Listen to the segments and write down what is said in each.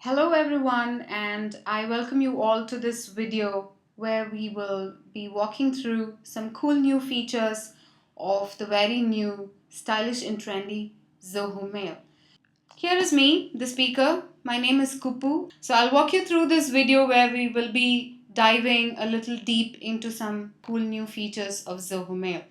Hello everyone, and I welcome you all to this video where we will be walking through some cool new features of the very new, stylish and trendy Zoho Mail. Here is me, the speaker. My name is Kupu. So I'll walk you through this video where we will be diving a little deep into some cool new features of Zoho Mail.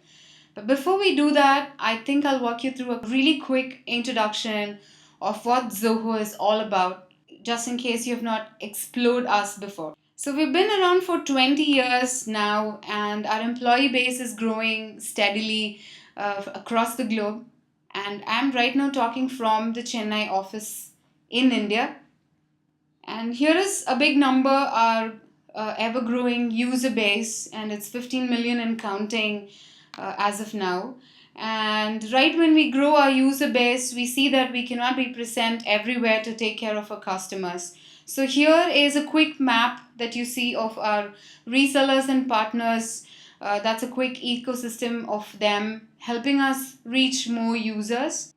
But before we do that, I think I'll walk you through a really quick introduction of what Zoho is all about, just in case you have not explored us before. So, we've been around for 20 years now, and our employee base is growing steadily across the globe. And I'm right now talking from the Chennai office in India. And here is a big number, our ever growing user base, and it's 15 million and counting as of now. And right when we grow our user base, we see that we cannot be present everywhere to take care of our customers. So here is a quick map that you see of our resellers and partners. That's a quick ecosystem of them helping us reach more users.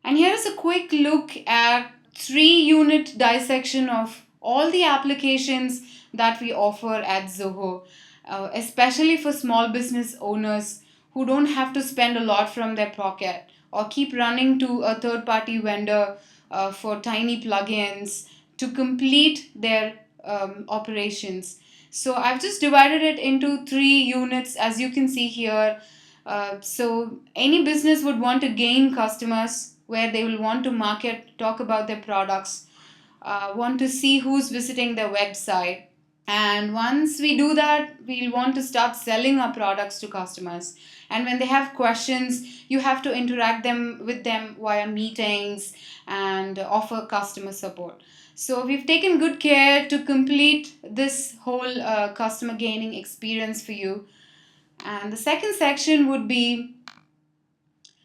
And here is a quick look at 3-unit dissection of all the applications that we offer at Zoho, especially for small business owners who don't have to spend a lot from their pocket or keep running to a third party vendor for tiny plugins to complete their operations. So I've just divided it into 3 units as you can see here. So any business would want to gain customers where they will want to market, talk about their products, want to see who's visiting their website. And once we do that, we'll want to start selling our products to customers. And when they have questions, you have to interact with them via meetings and offer customer support. So we've taken good care to complete this whole customer gaining experience for you. And the second section would be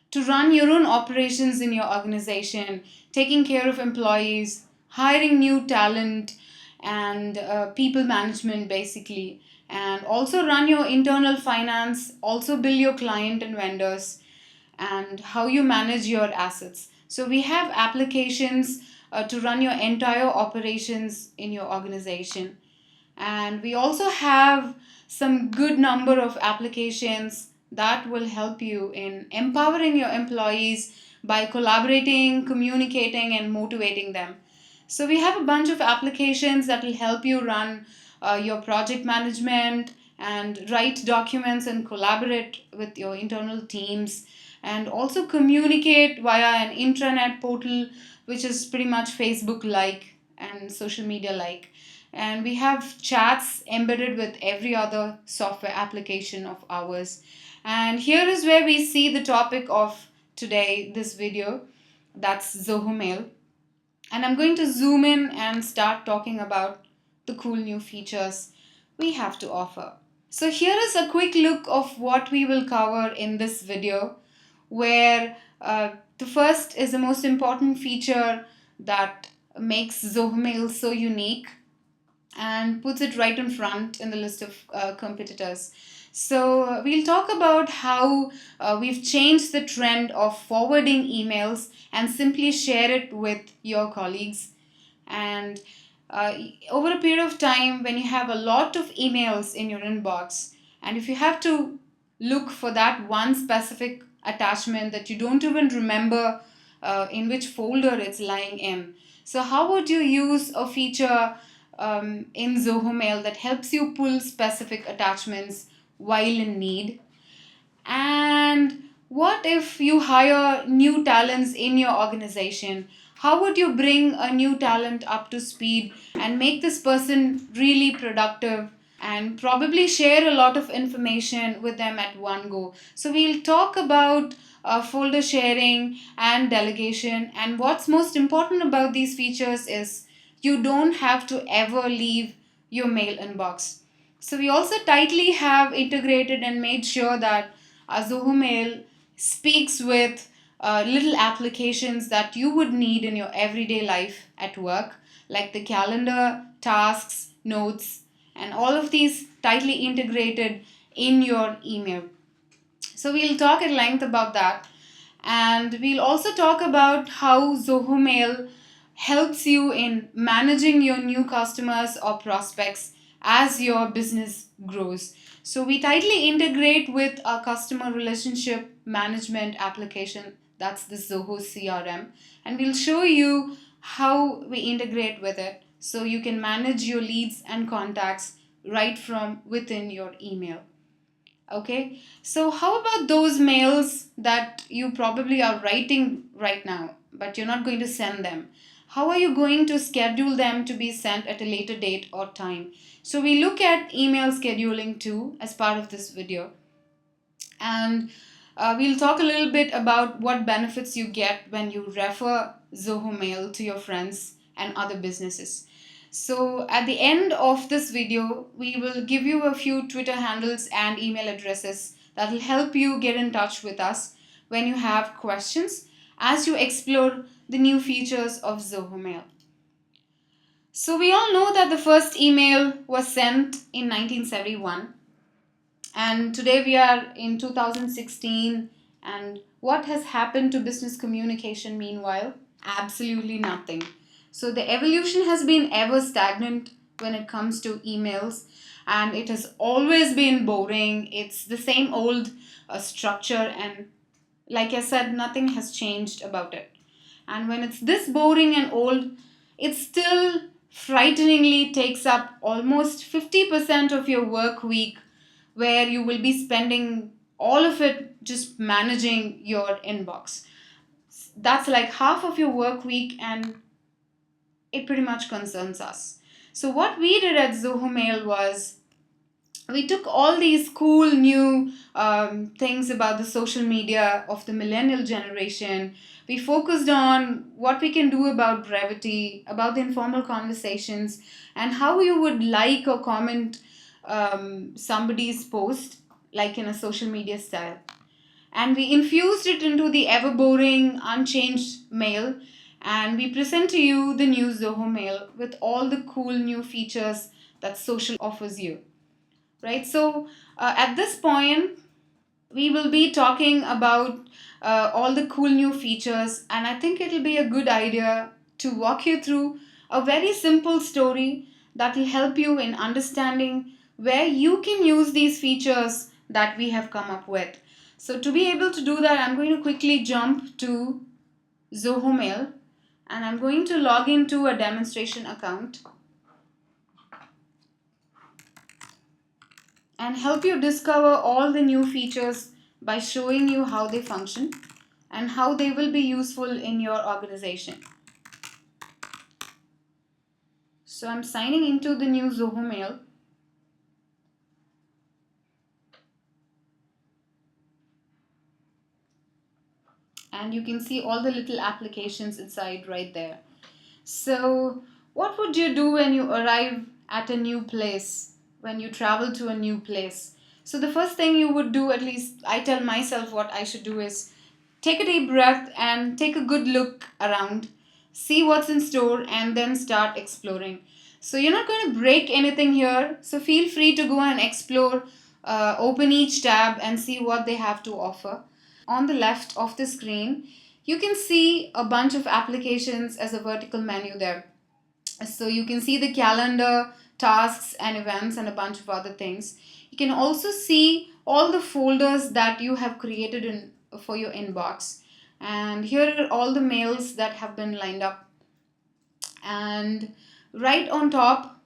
to run your own operations in your organization, taking care of employees, hiring new talent, and people management basically. And also run your internal finance, also bill your client and vendors, and how you manage your assets. So we have applications to run your entire operations in your organization. And we also have some good number of applications that will help you in empowering your employees by collaborating, communicating, and motivating them. So we have a bunch of applications that will help you run your project management and write documents and collaborate with your internal teams, and also communicate via an intranet portal, which is pretty much Facebook like and social media like. And we have chats embedded with every other software application of ours. And here is where we see the topic of today, this video, that's Zoho Mail. And I'm going to zoom in and start talking about the cool new features we have to offer. So here is a quick look of what we will cover in this video, where the first is the most important feature that makes Zoho Mail so unique and puts it right in front in the list of competitors. So we'll talk about how we've changed the trend of forwarding emails and simply share it with your colleagues. And over a period of time, when you have a lot of emails in your inbox, and if you have to look for that one specific attachment that you don't even remember in which folder it's lying in, so how would you use a feature in Zoho Mail that helps you pull specific attachments while in need? And what if you hire new talents in your organization? How would you bring a new talent up to speed and make this person really productive and probably share a lot of information with them at one go? So, we'll talk about folder sharing and delegation. And what's most important about these features is you don't have to ever leave your mail inbox. So, we also tightly have integrated and made sure that Zoho Mail speaks with little applications that you would need in your everyday life at work, like the calendar, tasks, notes, and all of these tightly integrated in your email. So we'll talk at length about that. And we'll also talk about how Zoho Mail helps you in managing your new customers or prospects as your business grows. So we tightly integrate with a customer relationship management application, that's the Zoho CRM, and we'll show you how we integrate with it so you can manage your leads and contacts right from within your email. Okay, so how about those mails that you probably are writing right now, but you're not going to send them? How are you going to schedule them to be sent at a later date or time? So we look at email scheduling too as part of this video. And we'll talk a little bit about what benefits you get when you refer Zoho Mail to your friends and other businesses. So at the end of this video, we will give you a few Twitter handles and email addresses that will help you get in touch with us when you have questions as you explore the new features of Zoho Mail. So we all know that the first email was sent in 1971, and today we are in 2016. And what has happened to business communication meanwhile? Absolutely nothing. So the evolution has been ever stagnant when it comes to emails, and it has always been boring. It's the same old structure, and like I said, nothing has changed about it. And when it's this boring and old, it still frighteningly takes up almost 50% of your work week, where you will be spending all of it just managing your inbox. That's like half of your work week, and it pretty much concerns us. So, what we did at Zoho Mail was we took all these cool new things about the social media of the millennial generation. We focused on what we can do about brevity, about the informal conversations, and how you would like or comment somebody's post, like in a social media style. And we infused it into the ever boring, unchanged mail. And we present to you the new Zoho Mail with all the cool new features that social offers you. Right? So, at this point, we will be talking about all the cool new features, and I think it'll be a good idea to walk you through a very simple story that will help you in understanding where you can use these features that we have come up with. So, to be able to do that, I'm going to quickly jump to Zoho Mail, and I'm going to log into a demonstration account and help you discover all the new features by showing you how they function and how they will be useful in your organization. So I'm signing into the new Zoho Mail. And you can see all the little applications inside right there. So what would you do when you arrive at a new place, when you travel to a new place? So the first thing you would do, at least I tell myself what I should do, is take a deep breath and take a good look around, see what's in store, and then start exploring. So you're not going to break anything here, so feel free to go and explore, open each tab and see what they have to offer. On the left of the screen, you can see a bunch of applications as a vertical menu there. So you can see the calendar, tasks and events and a bunch of other things. You can also see all the folders that you have created for your inbox. And here are all the mails that have been lined up. And right on top,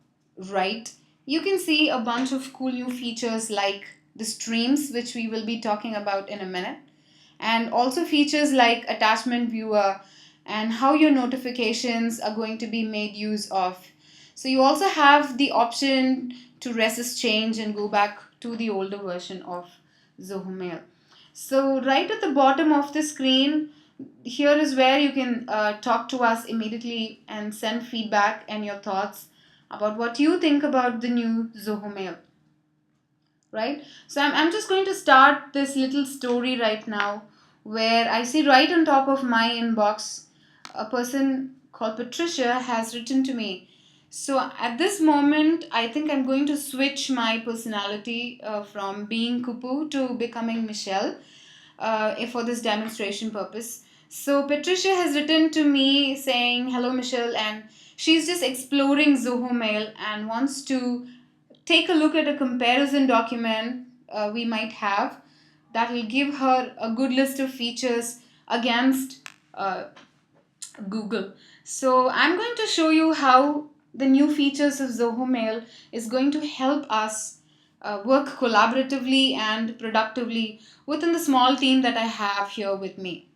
right, you can see a bunch of cool new features like the streams, which we will be talking about in a minute, and also features like attachment viewer and how your notifications are going to be made use of. So you also have the option to resist change and go back to the older version of Zoho Mail. So right at the bottom of the screen, here is where you can talk to us immediately and send feedback and your thoughts about what you think about the new Zoho Mail. Right? So I'm just going to start this little story right now, where I see right on top of my inbox a person called Patricia has written to me. So at this moment, I think I'm going to switch my personality from being Kupu to becoming Michelle for this demonstration purpose. So Patricia has written to me saying, "Hello, Michelle," and she's just exploring Zoho Mail and wants to take a look at a comparison document we might have that will give her a good list of features against uh, Google. So I'm going to show you how the new features of Zoho Mail is going to help us work collaboratively and productively within the small team that I have here with me.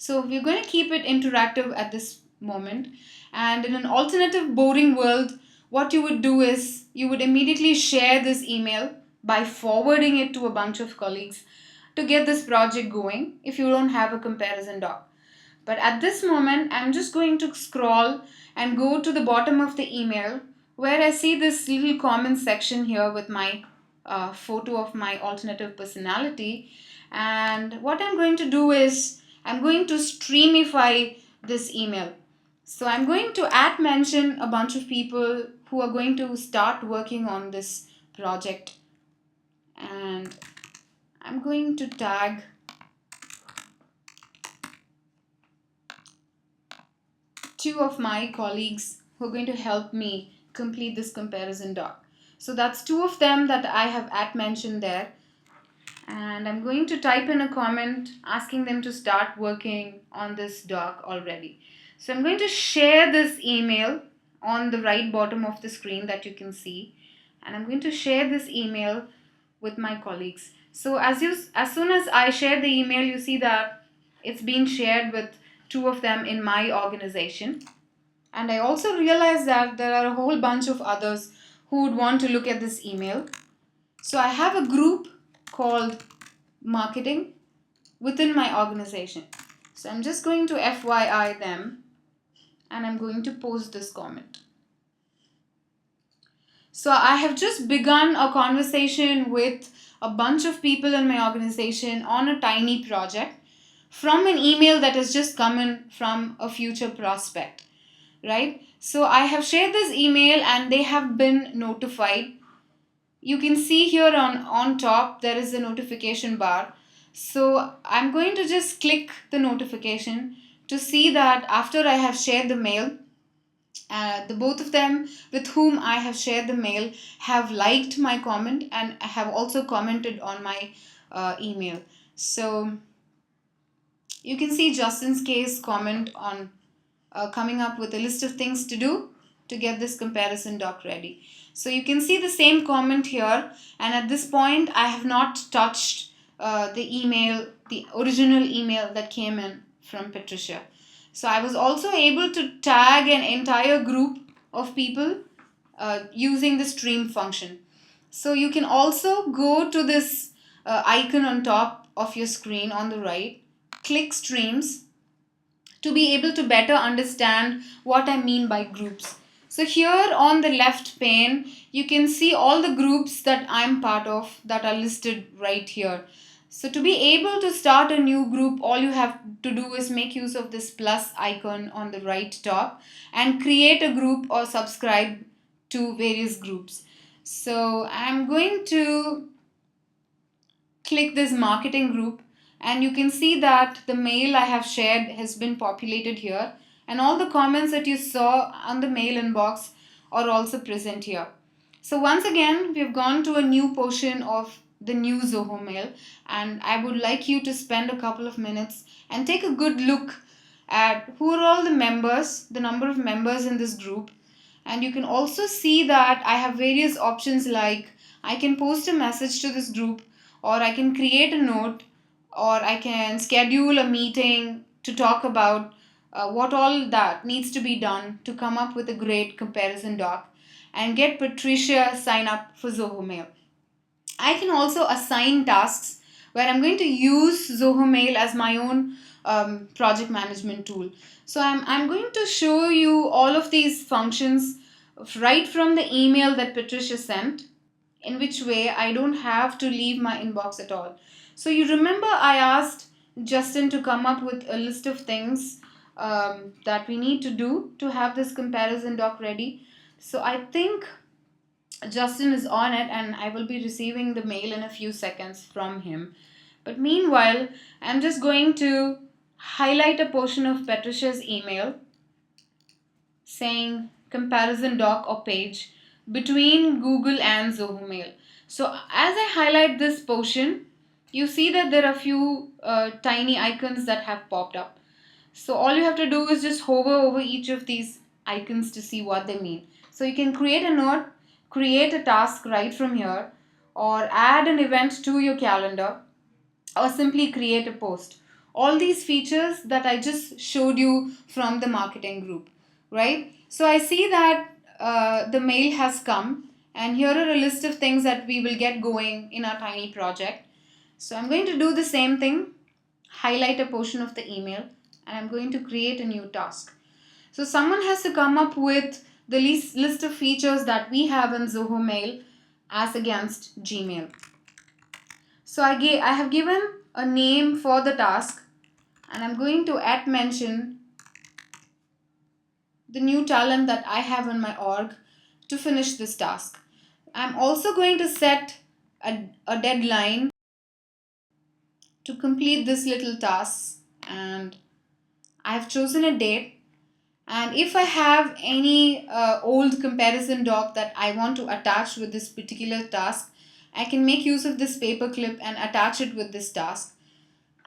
So we're going to keep it interactive at this moment. And in an alternative boring world, what you would do is you would immediately share this email by forwarding it to a bunch of colleagues to get this project going if you don't have a comparison doc. But at this moment, I'm just going to scroll and go to the bottom of the email where I see this little comment section here with my photo of my alternative personality. And what I'm going to do is I'm going to streamify this email. So I'm going to mention a bunch of people who are going to start working on this project. And I'm going to tag two of my colleagues who are going to help me complete this comparison doc. So that's two of them that I have mentioned there. And I'm going to type in a comment asking them to start working on this doc already. So I'm going to share this email on the right bottom of the screen that you can see. And I'm going to share this email with my colleagues. So as soon as I share the email, you see that it's been shared with two of them in my organization. And I also realized that there are a whole bunch of others who would want to look at this email. So I have a group called marketing within my organization. So I'm just going to FYI them and I'm going to post this comment. So I have just begun a conversation with a bunch of people in my organization on a tiny project from an email that has just come in from a future prospect, right? So I have shared this email and they have been notified. You can see here on top there is a notification bar. So I'm going to just click the notification to see that after I have shared the mail, the both of them with whom I have shared the mail have liked my comment and have also commented on my email. So you can see Justin's case comment on coming up with a list of things to do to get this comparison doc ready. So you can see the same comment here, and at this point I have not touched the original email that came in from Patricia. So I was also able to tag an entire group of people using the stream function. So you can also go to this icon on top of your screen on the right, click streams to be able to better understand what I mean by groups. So here on the left pane, you can see all the groups that I'm part of that are listed right here. So to be able to start a new group, all you have to do is make use of this plus icon on the right top and create a group or subscribe to various groups. So I'm going to click this marketing group and you can see that the mail I have shared has been populated here and all the comments that you saw on the mail inbox are also present here. So once again, we've gone to a new portion of the new Zoho Mail and I would like you to spend a couple of minutes and take a good look at who are all the members, the number of members in this group. And you can also see that I have various options like I can post a message to this group, or I can create a note, or I can schedule a meeting to talk about what all that needs to be done to come up with a great comparison doc and get Patricia sign up for Zoho Mail. I can also assign tasks where I'm going to use Zoho Mail as my own project management tool. So I'm going to show you all of these functions right from the email that Patricia sent, in which way I don't have to leave my inbox at all. So you remember I asked Justin to come up with a list of things that we need to do to have this comparison doc ready. So I think Justin is on it and I will be receiving the mail in a few seconds from him. But meanwhile, I'm just going to highlight a portion of Patricia's email saying comparison doc or page between Google and Zoho Mail. So as I highlight this portion, you see that there are a few tiny icons that have popped up. So all you have to do is just hover over each of these icons to see what they mean. So you can create a note, create a task right from here, or add an event to your calendar, or simply create a post. All these features that I just showed you from the marketing group, right? So I see that the mail has come, and here are a list of things that we will get going in our tiny project. So I'm going to do the same thing, highlight a portion of the email, and I'm going to create a new task. So someone has to come up with the list of features that we have in Zoho Mail as against Gmail. So I have given a name for the task, and I'm going to mention the new talent that I have in my org to finish this task. I'm also going to set a deadline to complete this little task, and I've chosen a date. And if I have any old comparison doc that I want to attach with this particular task, I can make use of this paper clip and attach it with this task.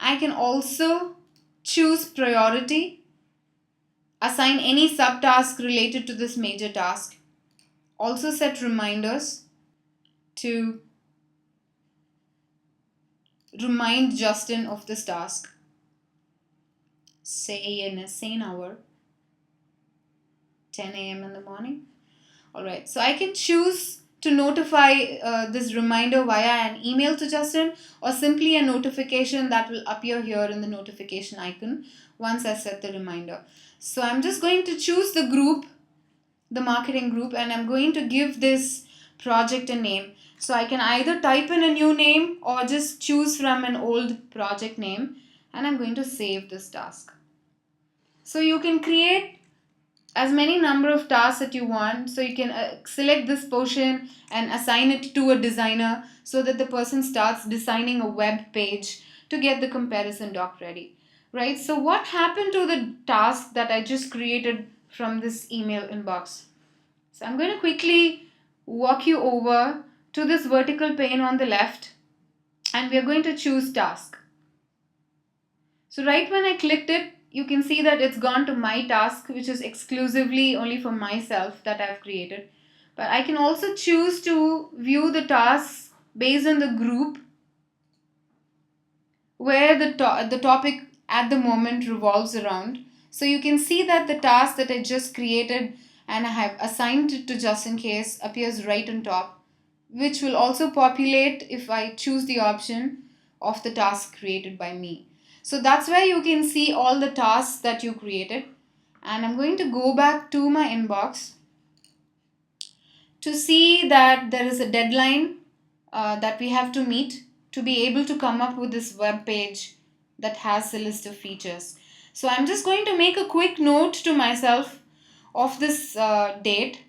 I can also choose priority, assign any subtask related to this major task, also set reminders to remind Justin of this task, say in a sane hour, 10 a.m. in the morning. Alright, so I can choose to notify this reminder via an email to Justin, or simply a notification that will appear here in the notification icon once I set the reminder. So I'm just going to choose the group, the marketing group, and I'm going to give this project a name. So I can either type in a new name or just choose from an old project name, and I'm going to save this task. So you can create as many number of tasks that you want. So you can select this portion and assign it to a designer so that the person starts designing a web page to get the comparison doc ready, right? So what happened to the task that I just created from this email inbox? So I'm going to quickly walk you over to this vertical pane on the left, and we are going to choose task. So right when I clicked it, you can see that it's gone to my task, which is exclusively only for myself that I've created. But I can also choose to view the tasks based on the group where the topic at the moment revolves around. So you can see that the task that I just created and I have assigned it to Just In Case appears right on top, which will also populate if I choose the option of the task created by me. So that's where you can see all the tasks that you created. And I'm going to go back to my inbox to see that there is a deadline that we have to meet to be able to come up with this web page that has a list of features. So I'm just going to make a quick note to myself of this date.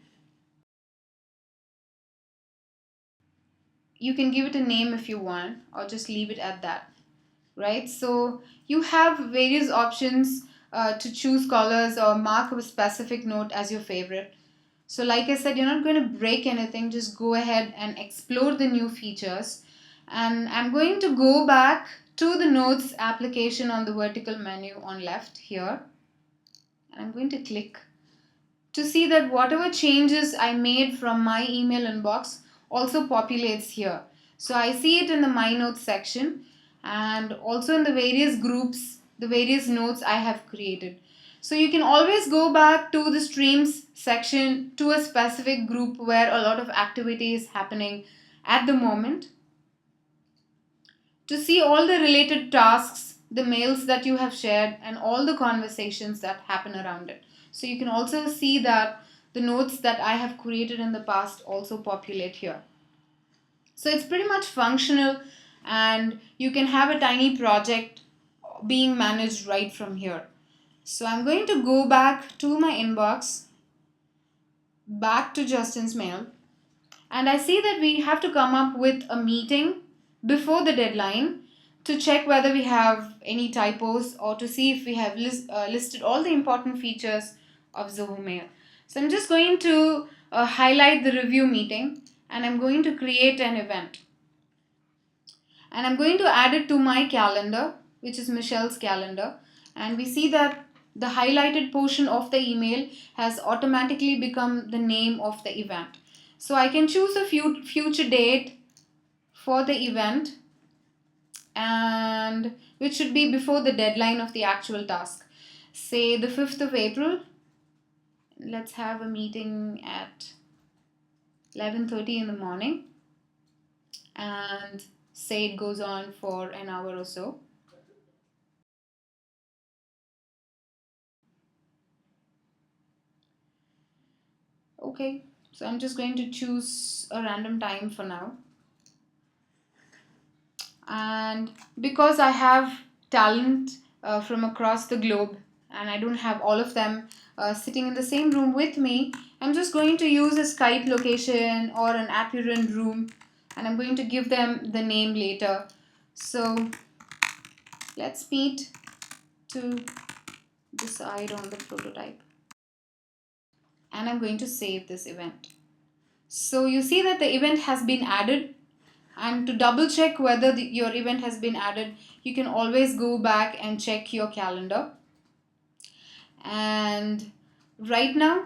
You can give it a name if you want, or just leave it at that, right? So you have various options to choose colors or mark a specific note as your favorite. So like I said, you're not going to break anything, just go ahead and explore the new features. And I'm going to go back to the notes application on the vertical menu on left here. And I'm going to click to see that whatever changes I made from my email inbox also populates here. So I see it in the My Notes section, and also in the various groups, the various notes I have created. So you can always go back to the streams section to a specific group where a lot of activity is happening at the moment to see all the related tasks, the mails that you have shared, and all the conversations that happen around it. So you can also see that the notes that I have created in the past also populate here. So it's pretty much functional, and you can have a tiny project being managed right from here. So I'm going to go back to my inbox, back to Justin's mail, and I see that we have to come up with a meeting before the deadline to check whether we have any typos or to see if we have listed all the important features of Zoho Mail. So I'm just going to highlight the review meeting, and I'm going to create an event. And I'm going to add it to my calendar, which is Michelle's calendar. And we see that the highlighted portion of the email has automatically become the name of the event. So I can choose a future date for the event, and which should be before the deadline of the actual task. Say the 5th of April. Let's have a meeting at 11:30 in the morning, and say it goes on for an hour or so. Okay, so I'm just going to choose a random time for now. And because I have talent from across the globe and I don't have all of them sitting in the same room with me, I'm just going to use a Skype location or an Appian room, and I'm going to give them the name later. So let's meet to decide on the prototype. And I'm going to save this event. So you see that the event has been added. And to double check whether your event has been added, you can always go back and check your calendar. And right now,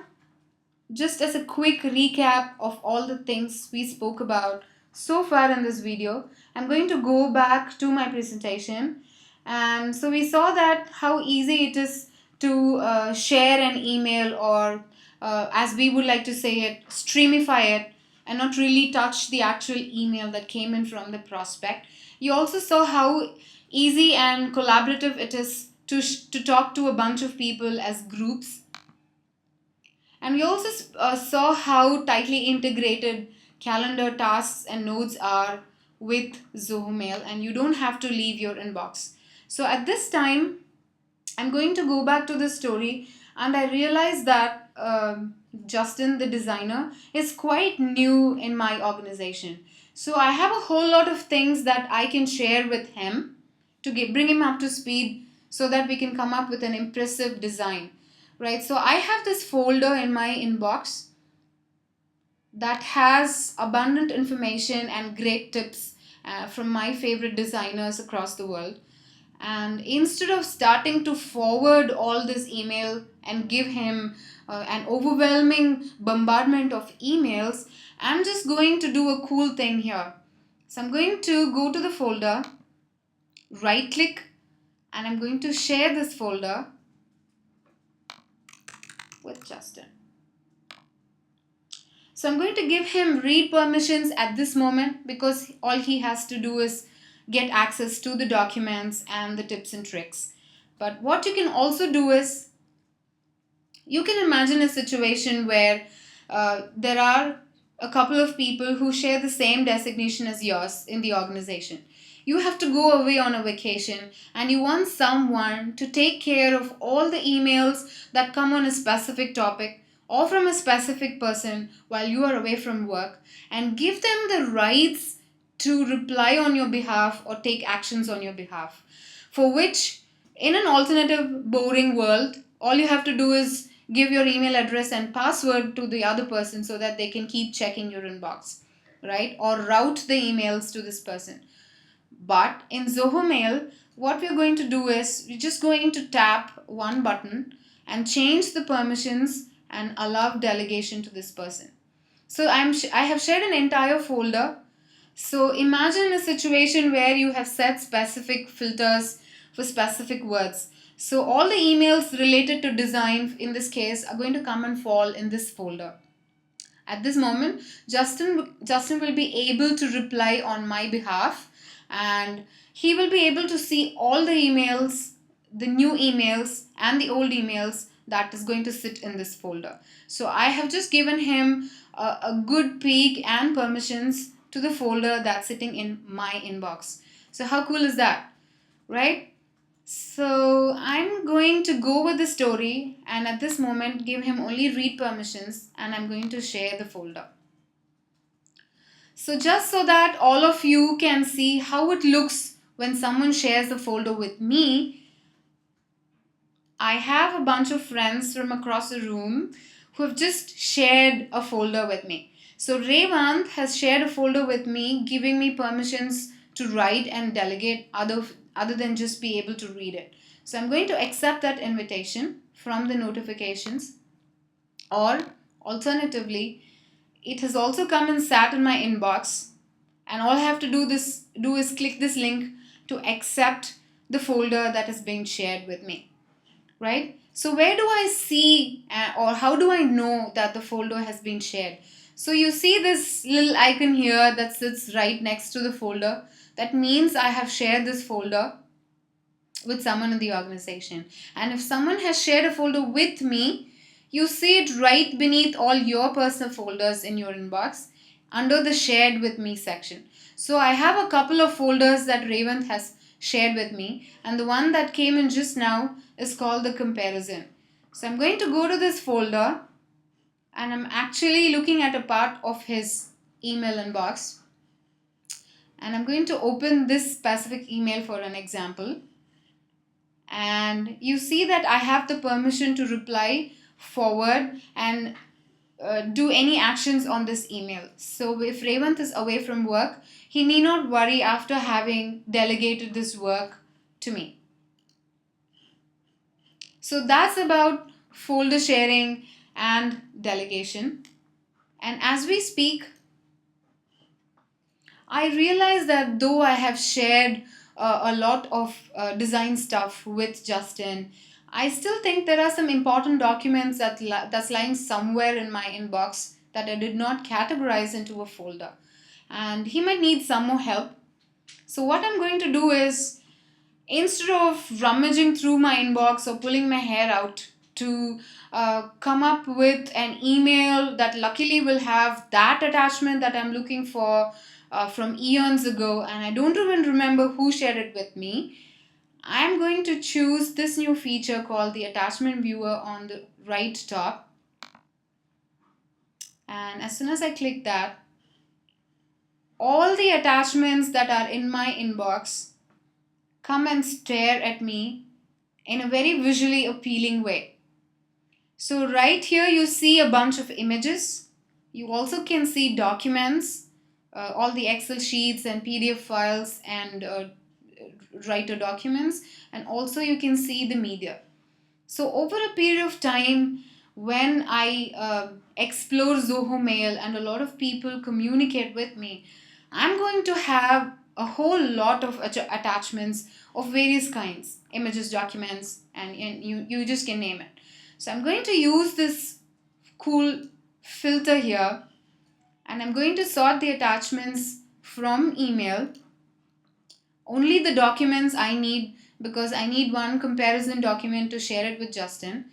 just as a quick recap of all the things we spoke about so far in this video, I'm going to go back to my presentation. And so we saw that how easy it is to share an email, or as we would like to say it, streamify it, and not really touch the actual email that came in from the prospect. You also saw how easy and collaborative it is to talk to a bunch of people as groups. And we also saw how tightly integrated calendar tasks and nodes are with Zoho Mail, and you don't have to leave your inbox. So at this time, I'm going to go back to the story, and I realized that Justin, the designer, is quite new in my organization. So I have a whole lot of things that I can share with him to bring him up to speed so that we can come up with an impressive design. Right, so I have this folder in my inbox that has abundant information and great tips from my favorite designers across the world. And instead of starting to forward all this email and give him an overwhelming bombardment of emails, I'm just going to do a cool thing here. So I'm going to go to the folder, right click, and I'm going to share this folder with Justin. So I'm going to give him read permissions at this moment, because all he has to do is get access to the documents and the tips and tricks. But what you can also do is, you can imagine a situation where there are a couple of people who share the same designation as yours in the organization. You have to go away on a vacation, and you want someone to take care of all the emails that come on a specific topic or from a specific person while you are away from work, and give them the rights to reply on your behalf or take actions on your behalf. For which, in an alternative, boring world, all you have to do is give your email address and password to the other person so that they can keep checking your inbox, right? Or route the emails to this person. But in Zoho Mail, what we're going to do is we're just going to tap one button and change the permissions and allow delegation to this person. So I have shared an entire folder. So imagine a situation where you have set specific filters for specific words. So all the emails related to design in this case are going to come and fall in this folder. At this moment, Justin will be able to reply on my behalf, and he will be able to see all the emails, the new emails and the old emails that is going to sit in this folder. So I have just given him a good peek and permissions to the folder that's sitting in my inbox. So how cool is that, right? So I'm going to go with the story, and at this moment give him only read permissions, and I'm going to share the folder. So just so that all of you can see how it looks when someone shares a folder with me, I have a bunch of friends from across the room who have just shared a folder with me. So Revant has shared a folder with me, giving me permissions to write and delegate other than just be able to read it. So I'm going to accept that invitation from the notifications, or alternatively, it has also come and sat in my inbox, and all I have to do is click this link to accept the folder that is being shared with me, right? So where do I see or how do I know that the folder has been shared? So you see this little icon here that sits right next to the folder. That means I have shared this folder with someone in the organization. And if someone has shared a folder with me, you see it right beneath all your personal folders in your inbox under the shared with me section. So I have a couple of folders that Revant has shared with me, and the one that came in just now is called the comparison. So I'm going to go to this folder, and I'm actually looking at a part of his email inbox, and I'm going to open this specific email for an example. And you see that I have the permission to reply, forward, and do any actions on this email. So if Revant is away from work, he need not worry after having delegated this work to me. So that's about folder sharing and delegation. And as we speak, I realize that though I have shared a lot of design stuff with Justin, I still think there are some important documents that's lying somewhere in my inbox that I did not categorize into a folder. And he might need some more help. So what I'm going to do is, instead of rummaging through my inbox or pulling my hair out to come up with an email that luckily will have that attachment that I'm looking for from eons ago, and I don't even remember who shared it with me, I'm going to choose this new feature called the attachment viewer on the right top. And as soon as I click that, all the attachments that are in my inbox come and stare at me in a very visually appealing way. So right here you see a bunch of images. You also can see documents, all the Excel sheets and PDF files and writer documents, and also you can see the media. So over a period of time, when I explore Zoho Mail and a lot of people communicate with me, I'm going to have a whole lot of attachments of various kinds, images, documents, and you just can name it. So I'm going to use this cool filter here, and I'm going to sort the attachments from email, only the documents I need, because I need one comparison document to share it with Justin,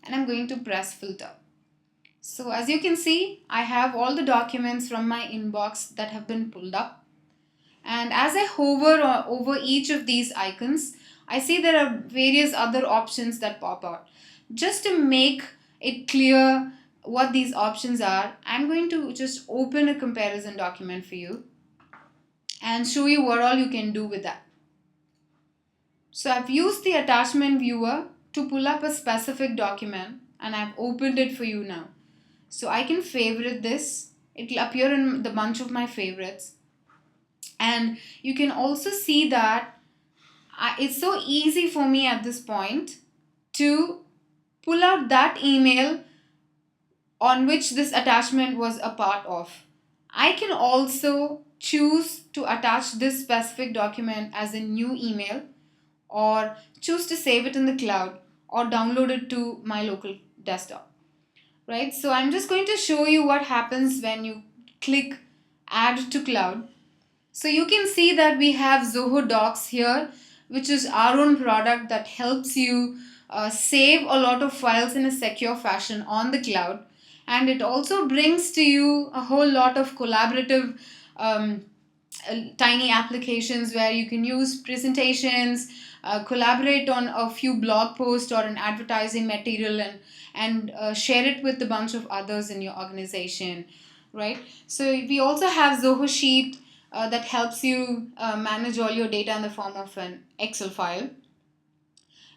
and I'm going to press filter. So as you can see, I have all the documents from my inbox that have been pulled up, and as I hover over each of these icons, I see there are various other options that pop out. Just to make it clear what these options are, I'm going to just open a comparison document for you and show you what all you can do with that. So I've used the attachment viewer to pull up a specific document, and I've opened it for you now. So I can favorite this. It will appear in the bunch of my favorites. And you can also see that it's so easy for me at this point to pull out that email on which this attachment was a part of. I can also choose to attach this specific document as a new email, or choose to save it in the cloud, or download it to my local desktop, right? So I'm just going to show you what happens when you click add to cloud. So you can see that we have Zoho Docs here, which is our own product that helps you save a lot of files in a secure fashion on the cloud. And it also brings to you a whole lot of collaborative tiny applications where you can use presentations, collaborate on a few blog posts or an advertising material, and share it with a bunch of others in your organization, right? So we also have Zoho Sheet, that helps you manage all your data in the form of an Excel file.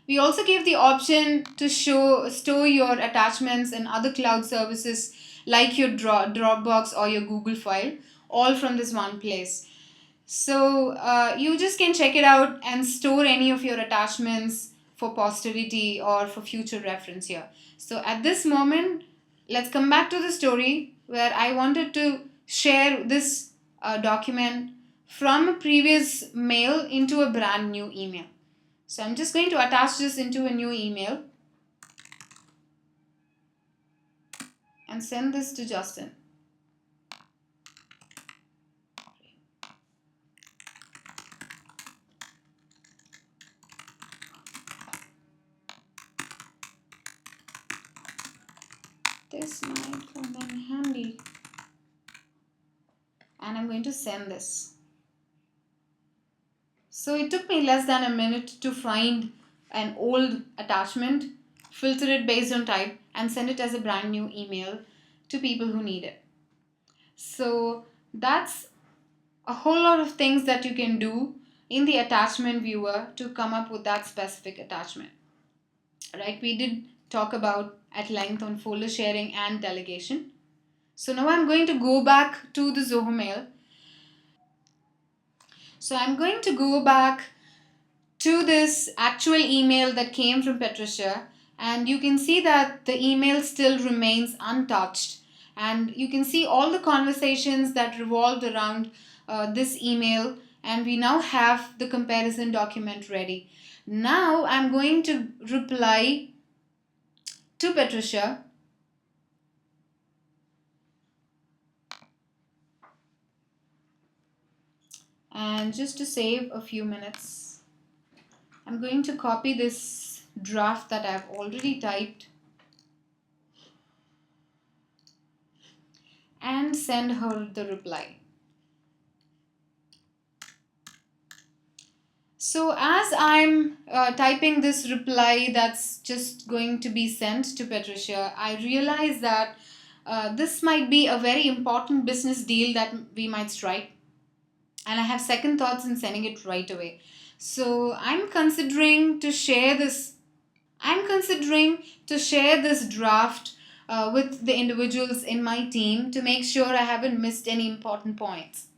We also give the option to store your attachments and other cloud services like your Dropbox or your Google file, all from this one place. So you just can check it out and store any of your attachments for posterity or for future reference here. So at this moment, let's come back to the story where I wanted to share this document from a previous mail into a brand new email. So I'm just going to attach this into a new email and send this to Justin. This might come in handy. And I'm going to send this. So it took me less than a minute to find an old attachment, filter it based on type, and send it as a brand new email to people who need it. So that's a whole lot of things that you can do in the attachment viewer to come up with that specific attachment. Right? We did talk about at length on folder sharing and delegation. So now I'm going to go back to the Zoho Mail. So I'm going to go back to this actual email that came from Patricia, and you can see that the email still remains untouched, and you can see all the conversations that revolved around this email, and we now have the comparison document ready. Now I'm going to reply to Patricia and just to save a few minutes, I'm going to copy this draft that I've already typed and send her the reply. So as I'm typing this reply that's just going to be sent to Patricia, I realize that this might be a very important business deal that we might strike. And I have second thoughts in sending it right away. So I'm considering to share this. Draft with the individuals in my team to make sure I haven't missed any important points.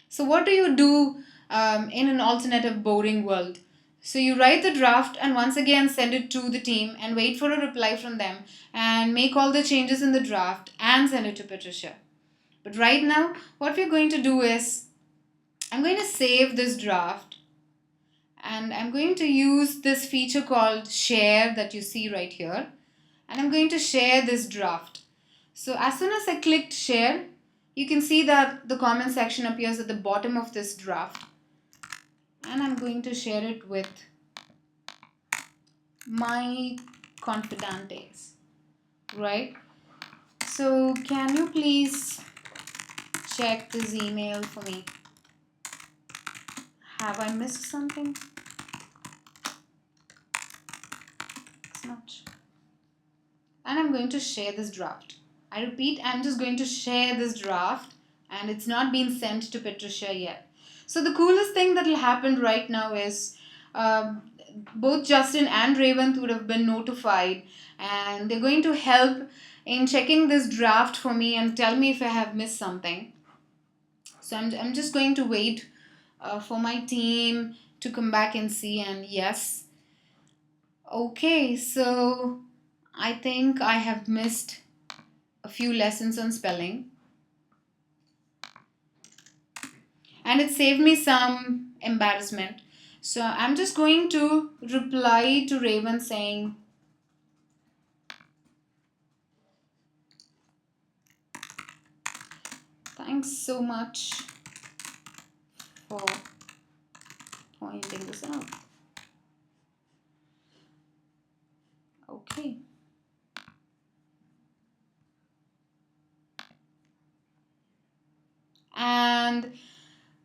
So what do you do in an alternative boring world? So you write the draft and once again send it to the team and wait for a reply from them and make all the changes in the draft and send it to Patricia. But right now, what we're going to do is I'm going to save this draft and I'm going to use this feature called share that you see right here, and I'm going to share this draft. So as soon as I clicked share, you can see that the comment section appears at the bottom of this draft, and I'm going to share it with my confidantes, right? So can you please check this email for me? Have I missed something? It's not. And I'm going to share this draft. I repeat, I'm just going to share this draft and it's not been sent to Patricia yet. So the coolest thing that will happen right now is both Justin and Raven would have been notified and they're going to help in checking this draft for me and tell me if I have missed something. So I'm just going to wait for my team to come back and see, and yes. Okay, so I think I have missed a few lessons on spelling. And it saved me some embarrassment. So I'm just going to reply to Raven saying, thanks so much for pointing this out. Okay. And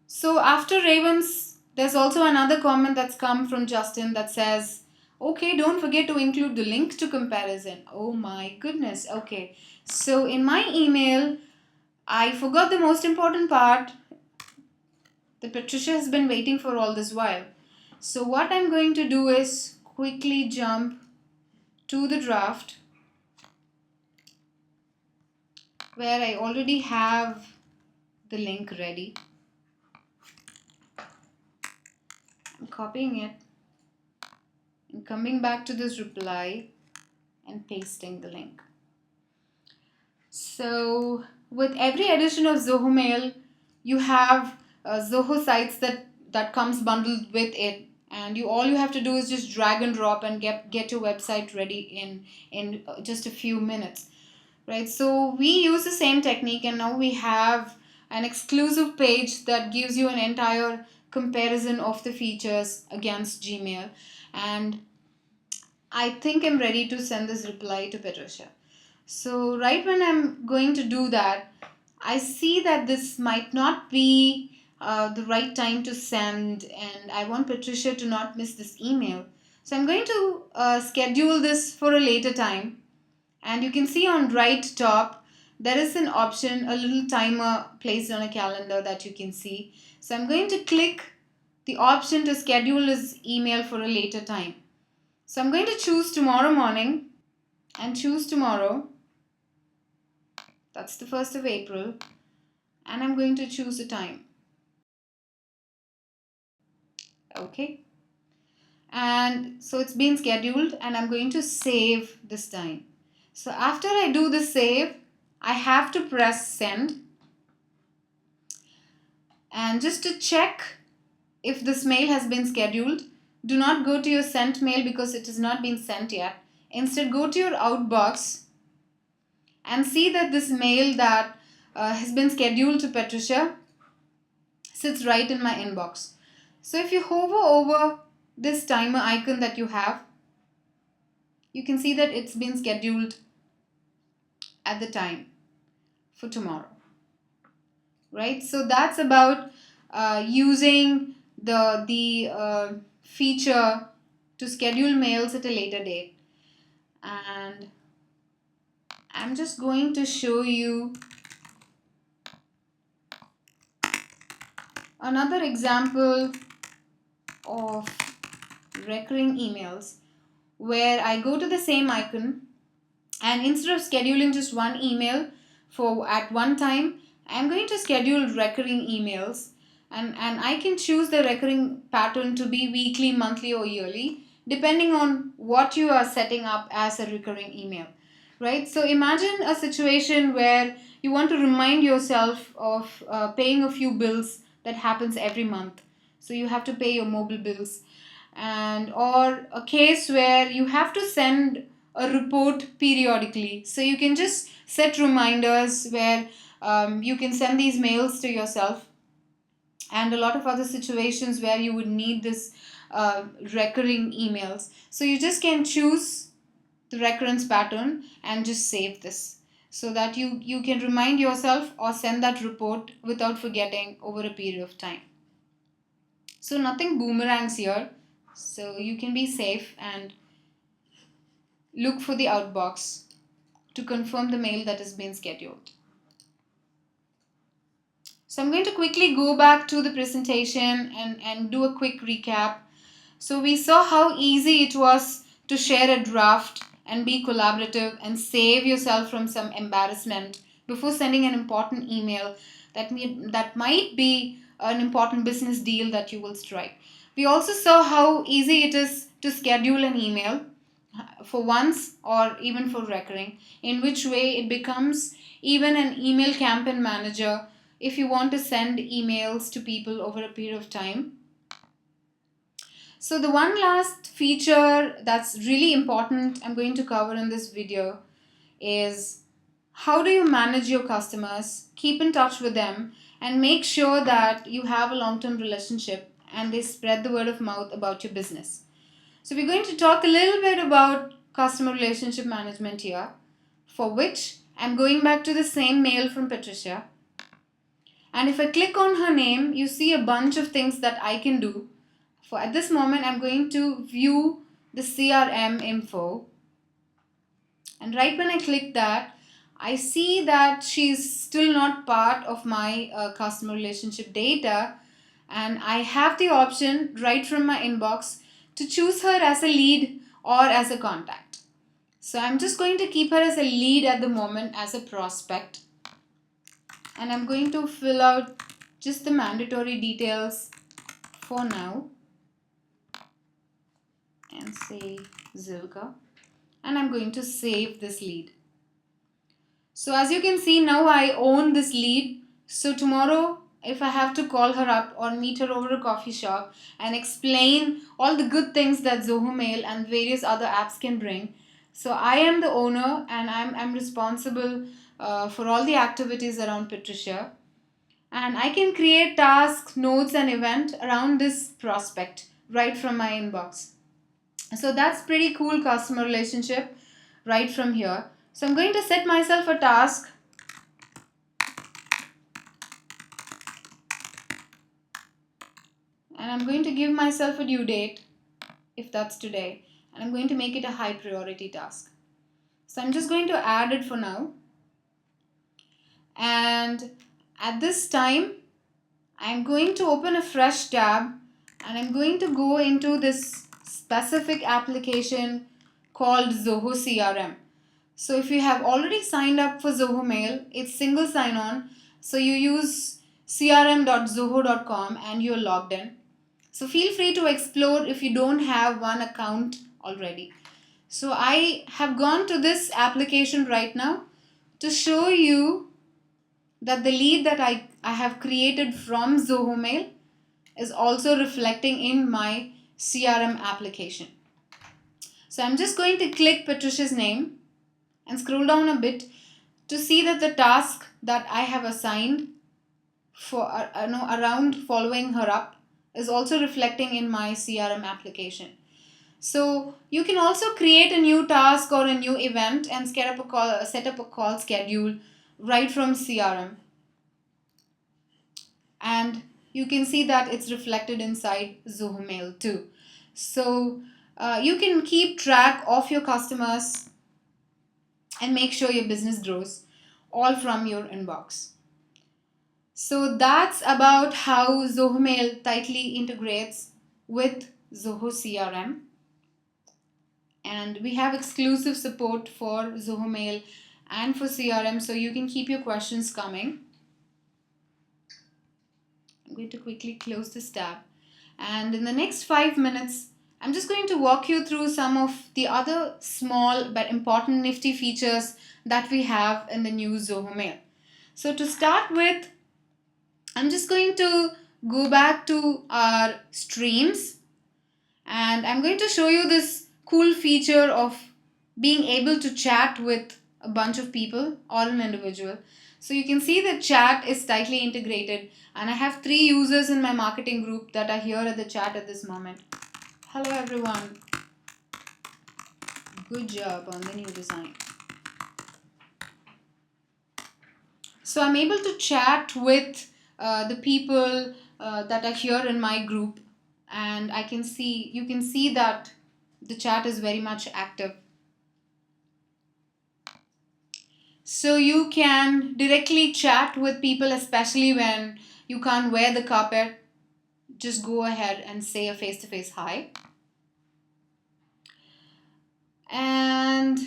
so after Raven's, there's also another comment that's come from Justin that says, okay, don't forget to include the link to comparison. Oh my goodness. Okay. So in my email, I forgot the most important part. that Patricia has been waiting for all this while. So what I'm going to do is quickly jump to the draft where I already have the link ready. I'm copying it and coming back to this reply and pasting the link. So with every edition of Zoho Mail, you have Zoho sites that comes bundled with it, and all you have to do is just drag and drop and get your website ready in just a few minutes, right? So we use the same technique, and now we have an exclusive page that gives you an entire comparison of the features against Gmail, and I think I'm ready to send this reply to Patricia. So right when I'm going to do that, I see that this might not be the right time to send, and I want Patricia to not miss this email. So I'm going to schedule this for a later time, and you can see on right top there is an option, a little timer placed on a calendar that you can see. So I'm going to click the option to schedule this email for a later time. So I'm going to choose tomorrow morning and choose tomorrow. That's the 1st of April. And I'm going to choose a time. Okay. And so it's been scheduled, and I'm going to save this time. So after I do the save, I have to press send. And just to check if this mail has been scheduled, do not go to your sent mail because it has not been sent yet. Instead, go to your outbox and see that this mail that has been scheduled to Patricia sits right in my inbox. So if you hover over this timer icon that you have, you can see that it's been scheduled at the time for tomorrow, right? So that's about using the feature to schedule mails at a later date. And I'm just going to show you another example of recurring emails where I go to the same icon, and instead of scheduling just one email for at one time, I'm going to schedule recurring emails, and I can choose the recurring pattern to be weekly, monthly, or yearly depending on what you are setting up as a recurring email, right? So imagine a situation where you want to remind yourself of paying a few bills that happens every month. So you have to pay your mobile bills, and or a case where you have to send a report periodically. So you can just set reminders where you can send these mails to yourself, and a lot of other situations where you would need this recurring emails. So you just can choose the recurrence pattern and just save this so that you can remind yourself or send that report without forgetting over a period of time. So nothing boomerangs here. So you can be safe and look for the outbox to confirm the mail that has been scheduled. So I'm going to quickly go back to the presentation and do a quick recap. So we saw how easy it was to share a draft and be collaborative and save yourself from some embarrassment before sending an important email that might be an important business deal that you will strike. We also saw how easy it is to schedule an email for once or even for recurring, in which way it becomes even an email campaign manager if you want to send emails to people over a period of time. So the one last feature that's really important I'm going to cover in this video is how do you manage your customers, keep in touch with them, and make sure that you have a long-term relationship and they spread the word of mouth about your business. So we're going to talk a little bit about customer relationship management here, for which I'm going back to the same mail from Patricia. And if I click on her name, you see a bunch of things that I can do. For at this moment, I'm going to view the CRM info. And right when I click that, I see that she's still not part of my customer relationship data. and I have the option right from my inbox to choose her as a lead or as a contact. So I'm just going to keep her as a lead at the moment, as a prospect, and I'm going to fill out just the mandatory details for now and say Zilka, and I'm going to save this lead. So as you can see, now I own this lead. So tomorrow, if I have to call her up or meet her over a coffee shop and explain all the good things that Zoho Mail and various other apps can bring, so I am the owner and I'm responsible for all the activities around Patricia. And I can create tasks, notes, and event around this prospect right from my inbox. So that's pretty cool customer relationship right from here. So I'm going to set myself a task, and I'm going to give myself a due date if that's today, and I'm going to make it a high priority task. So I'm just going to add it for now, and at this time I'm going to open a fresh tab and I'm going to go into this specific application called Zoho CRM. So if you have already signed up for Zoho Mail, it's single sign-on. So you use crm.zoho.com and you're logged in. So feel free to explore if you don't have one account already. So I have gone to this application right now to show you that the lead that I have created from Zoho Mail is also reflecting in my CRM application. So I'm just going to click Patricia's name and scroll down a bit to see that the task that I have assigned for around following her up is also reflecting in my CRM application. So you can also create a new task or a new event and set up a call schedule right from CRM. And you can see that it's reflected inside Zoho Mail too. So you can keep track of your customers and make sure your business grows all from your inbox. So that's about how Zoho Mail tightly integrates with Zoho CRM. And we have exclusive support for Zoho Mail and for CRM, so you can keep your questions coming. I'm going to quickly close this tab. And in the next 5 minutes, I'm just going to walk you through some of the other small but important nifty features that we have in the new Zoho Mail. So to start with, I'm just going to go back to our streams and I'm going to show you this cool feature of being able to chat with a bunch of people or an individual. So you can see the chat is tightly integrated and I have 3 users in my marketing group that are here at the chat at this moment. Hello everyone. Good job on the new design. So I'm able to chat with the people that are here in my group, and you can see that the chat is very much active. So you can directly chat with people, especially when you can't wear the carpet. Just go ahead and say a face-to-face hi. And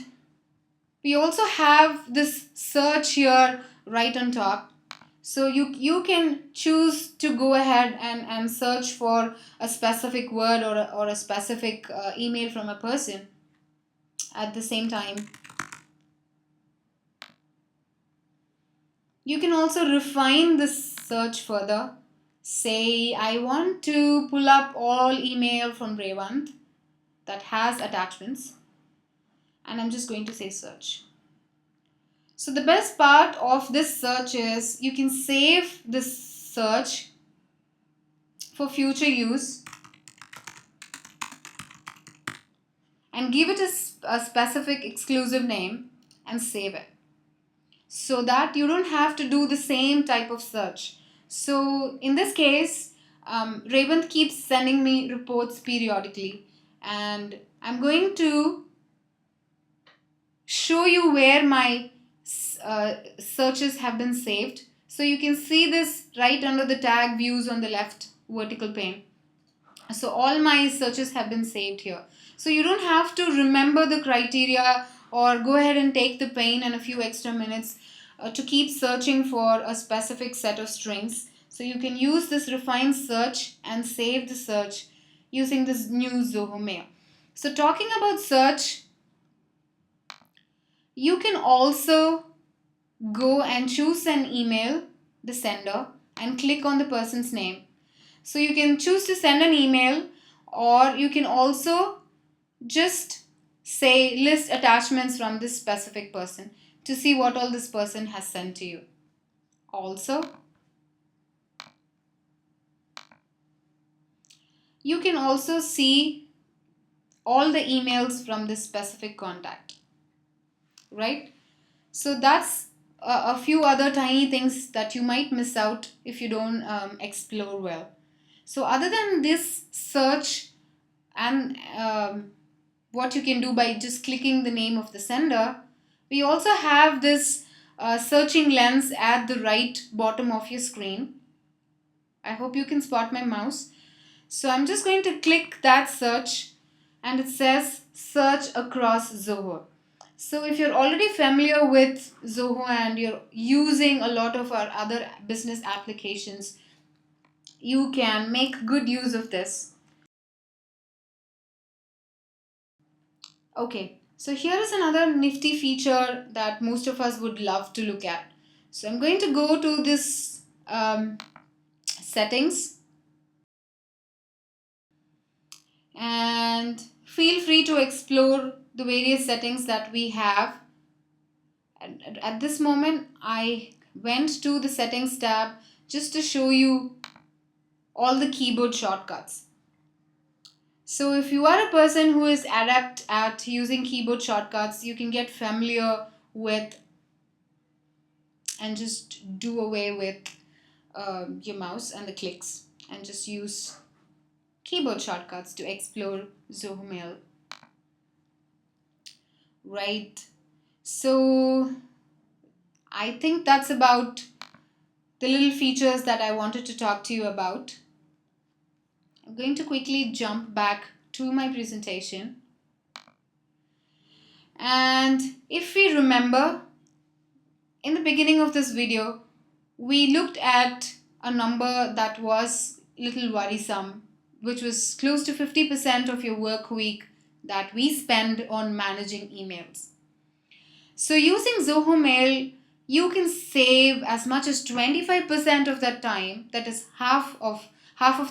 we also have this search here right on top. So you can choose to go ahead and search for a specific word or a specific email from a person at the same time. You can also refine this search further. Say, I want to pull up all email from Revant that has attachments. And I'm just going to say search. So the best part of this search is you can save this search for future use and give it a specific exclusive name and save it so that you don't have to do the same type of search. So in this case, Raven keeps sending me reports periodically and I'm going to show you where my searches have been saved. So you can see this right under the tag views on the left vertical pane. So all my searches have been saved here. So you don't have to remember the criteria or go ahead and take the pain and a few extra minutes to keep searching for a specific set of strings. So you can use this refined search and save the search using this new Zoho Mail. So talking about search, you can also go and choose an email, the sender, and click on the person's name. So you can choose to send an email, or you can also just say list attachments from this specific person to see what all this person has sent to you. Also, you can also see all the emails from this specific contact, right? So that's a few other tiny things that you might miss out if you don't explore well. So other than this search and what you can do by just clicking the name of the sender, we also have this searching lens at the right bottom of your screen. I hope you can spot my mouse. So I'm just going to click that search and it says search across Zoho. So if you're already familiar with Zoho and you're using a lot of our other business applications, you can make good use of this. Okay, so here is another nifty feature that most of us would love to look at. So I'm going to go to this settings, and feel free to explore the various settings that we have. And at this moment, I went to the settings tab just to show you all the keyboard shortcuts. So if you are a person who is adept at using keyboard shortcuts, you can get familiar with and just do away with your mouse and the clicks and just use keyboard shortcuts to explore Zoho Mail. Right. So I think that's about the little features that I wanted to talk to you about. I'm going to quickly jump back to my presentation. And if we remember, in the beginning of this video, we looked at a number that was a little worrisome, which was close to 50% of your work week that we spend on managing emails. So using Zoho Mail, you can save as much as 25% of that time, that is half of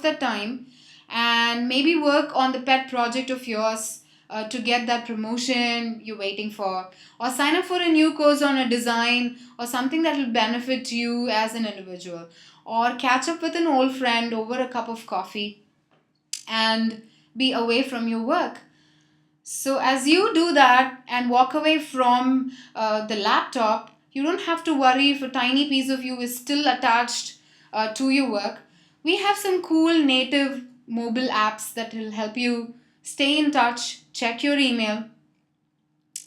that time, and maybe work on the pet project of yours to get that promotion you're waiting for, or sign up for a new course on a design or something that will benefit you as an individual, or catch up with an old friend over a cup of coffee and be away from your work. So as you do that and walk away from the laptop, you don't have to worry if a tiny piece of you is still attached to your work. We have some cool native mobile apps that will help you stay in touch, check your email,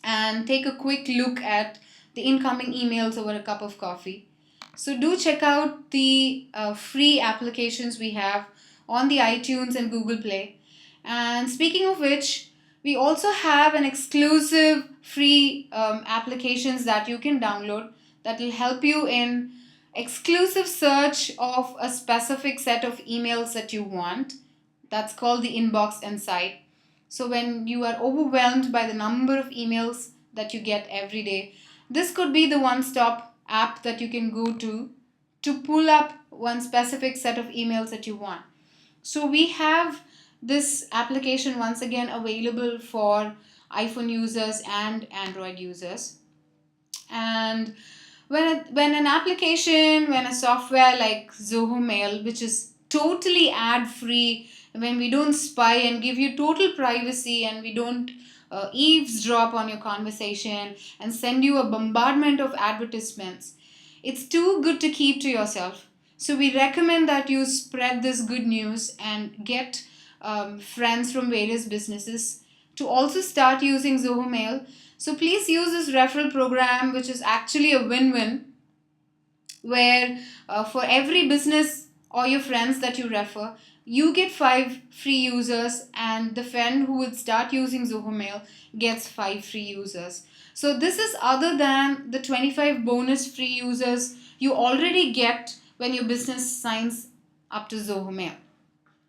and take a quick look at the incoming emails over a cup of coffee. So do check out the free applications we have on the iTunes and Google Play. And speaking of which, we also have an exclusive free applications that you can download that will help you in exclusive search of a specific set of emails that you want. That's called the Inbox Insight. So when you are overwhelmed by the number of emails that you get every day, this could be the one-stop app that you can go to pull up one specific set of emails that you want. So we have this application once again available for iPhone users and Android users. And when an application, when a software like Zoho Mail, which is totally ad free, when we don't spy and give you total privacy, and we don't eavesdrop on your conversation and send you a bombardment of advertisements, it's too good to keep to yourself. So we recommend that you spread this good news and get friends from various businesses to also start using Zoho Mail. So please use this referral program, which is actually a win-win, where for every business or your friends that you refer, you get 5 free users, and the friend who would start using Zoho Mail gets 5 free users. So this is other than the 25 bonus free users you already get when your business signs up to Zoho Mail.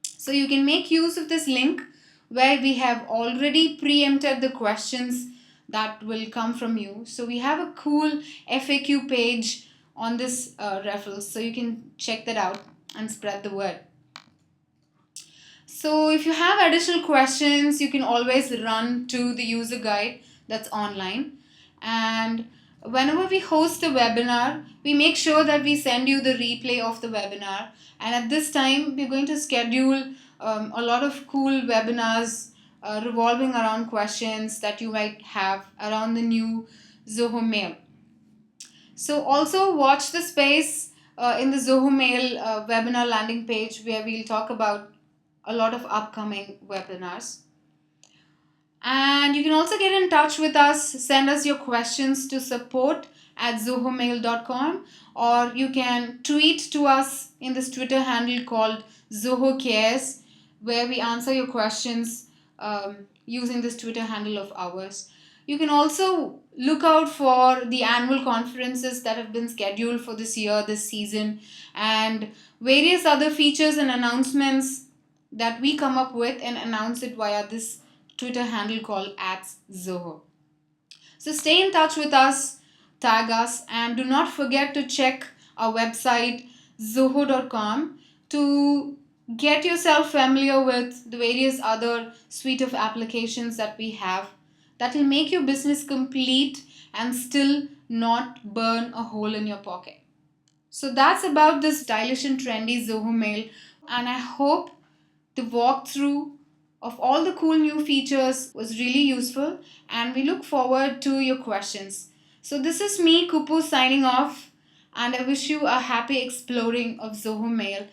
So you can make use of this link where we have already preempted the questions that will come from you. So we have a cool FAQ page on this referral, so you can check that out and spread the word. So if you have additional questions, you can always run to the user guide that's online. And whenever we host a webinar, we make sure that we send you the replay of the webinar. And at this time, we're going to schedule a lot of cool webinars revolving around questions that you might have around the new Zoho Mail. So also watch the space in the Zoho Mail webinar landing page, where we'll talk about a lot of upcoming webinars. And you can also get in touch with us, send us your questions to support@zohomail.com, or you can tweet to us in this Twitter handle called Zoho Cares, where we answer your questions using this Twitter handle of ours. You can also look out for the annual conferences that have been scheduled for this year, this season, and various other features and announcements that we come up with and announce it via this Twitter handle called @Zoho. So stay in touch with us, tag us, and do not forget to check our website zoho.com to get yourself familiar with the various other suite of applications that we have that will make your business complete and still not burn a hole in your pocket. So that's about this stylish and trendy Zoho Mail, and I hope the walkthrough of all the cool new features was really useful, and we look forward to your questions. So this is me, Kupu, signing off, and I wish you a happy exploring of Zoho Mail.